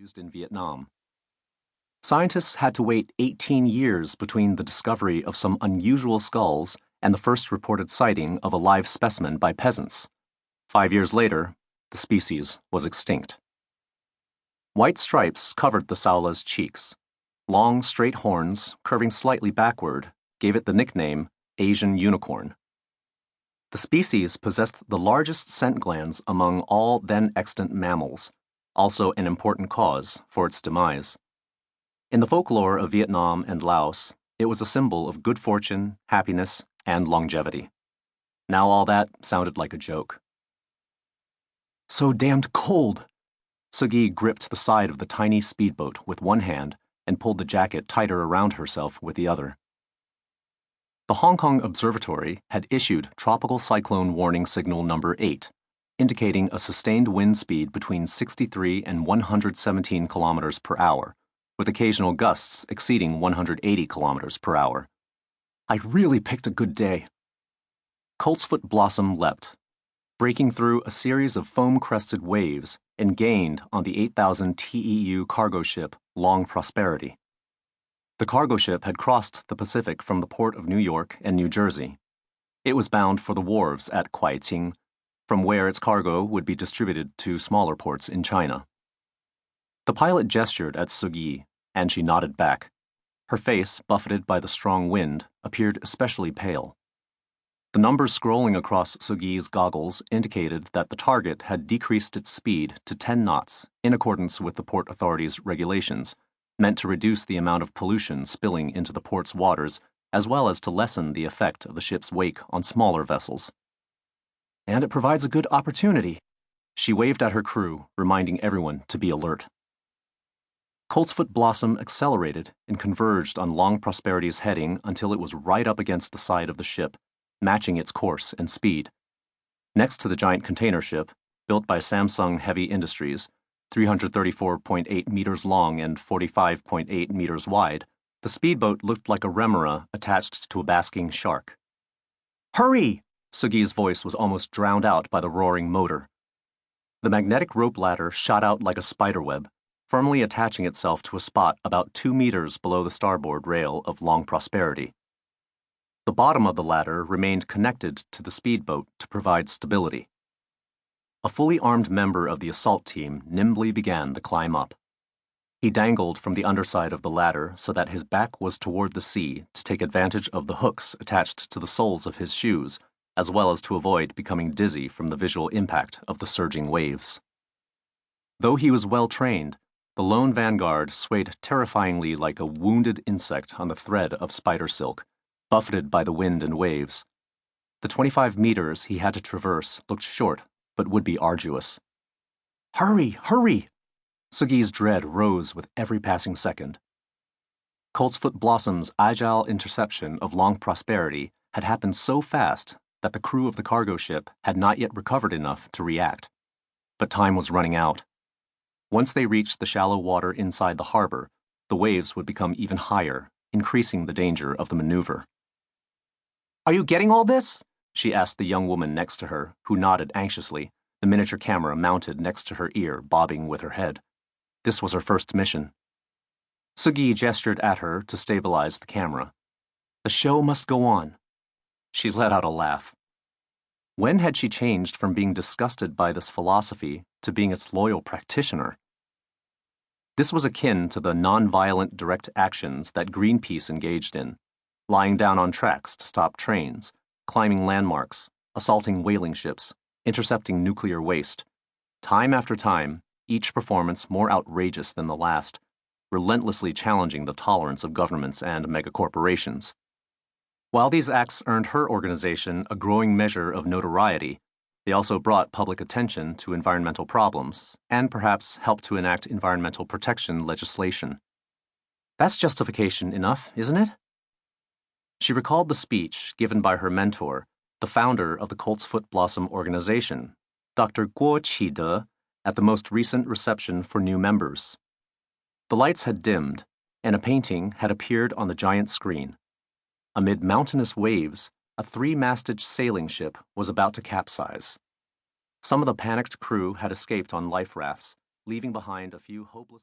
used in Vietnam. Scientists had to wait 18 years between the discovery of some unusual skulls and the first reported sighting of a live specimen by peasants. 5 years later, the species was extinct. White stripes covered the Saola's cheeks. Long, straight horns, curving slightly backward, gave it the nickname Asian unicorn. The species possessed the largest scent glands among all then extant mammals, also an important cause for its demise. In the folklore of Vietnam and Laos, it was a symbol of good fortune, happiness, and longevity. Now all that sounded like a joke. So damned cold! Sugi gripped the side of the tiny speedboat with one hand and pulled the jacket tighter around herself with the other. The Hong Kong Observatory had issued Tropical Cyclone Warning Signal number 8, indicating a sustained wind speed between 63 and 117 kilometers per hour, with occasional gusts exceeding 180 kilometers per hour. I really picked a good day. Coltsfoot Blossom leapt, breaking through a series of foam-crested waves and gained on the 8,000 TEU cargo ship Long Prosperity. The cargo ship had crossed the Pacific from the port of New York and New Jersey. It was bound for the wharves at Cixin, from where its cargo would be distributed to smaller ports in China. The pilot gestured at Sugi, and she nodded back. Her face, buffeted by the strong wind, appeared especially pale. The numbers scrolling across Sugi's goggles indicated that the target had decreased its speed to 10 knots in accordance with the Port Authority's regulations, meant to reduce the amount of pollution spilling into the port's waters, as well as to lessen the effect of the ship's wake on smaller vessels. And it provides a good opportunity. She waved at her crew, reminding everyone to be alert. Coltsfoot Blossom accelerated and converged on Long Prosperity's heading until it was right up against the side of the ship, matching its course and speed. Next to the giant container ship, built by Samsung Heavy Industries, 334.8 meters long and 45.8 meters wide, the speedboat looked like a remora attached to a basking shark. "Hurry!" Sugi's voice was almost drowned out by the roaring motor. The magnetic rope ladder shot out like a spiderweb, firmly attaching itself to a spot about 2 meters below the starboard rail of Long Prosperity. The bottom of the ladder remained connected to the speedboat to provide stability. A fully armed member of the assault team nimbly began the climb up. He dangled from the underside of the ladder so that his back was toward the sea to take advantage of the hooks attached to the soles of his shoes, as well as to avoid becoming dizzy from the visual impact of the surging waves. Though he was well trained, the lone vanguard swayed terrifyingly like a wounded insect on the thread of spider silk, buffeted by the wind and waves. The 25 meters he had to traverse looked short, but would be arduous. "Hurry, hurry!" Sugi's dread rose with every passing second. Coltsfoot Blossom's agile interception of Long Prosperity had happened so fast that the crew of the cargo ship had not yet recovered enough to react. But time was running out. Once they reached the shallow water inside the harbor, the waves would become even higher, increasing the danger of the maneuver. "Are you getting all this?" she asked the young woman next to her, who nodded anxiously, the miniature camera mounted next to her ear bobbing with her head. This was her first mission. Sugi gestured at her to stabilize the camera. The show must go on. She let out a laugh. When had she changed from being disgusted by this philosophy to being its loyal practitioner? This was akin to the non-violent direct actions that Greenpeace engaged in, lying down on tracks to stop trains, climbing landmarks, assaulting whaling ships, intercepting nuclear waste. Time after time, each performance more outrageous than the last, relentlessly challenging the tolerance of governments and megacorporations. While these acts earned her organization a growing measure of notoriety, they also brought public attention to environmental problems and perhaps helped to enact environmental protection legislation. That's justification enough, isn't it? She recalled the speech given by her mentor, the founder of the Coltsfoot Blossom organization, Dr. Guo Qide, at the most recent reception for new members. The lights had dimmed, and a painting had appeared on the giant screen. Amid mountainous waves, a 3-masted sailing ship was about to capsize. Some of the panicked crew had escaped on life rafts, leaving behind a few hopeless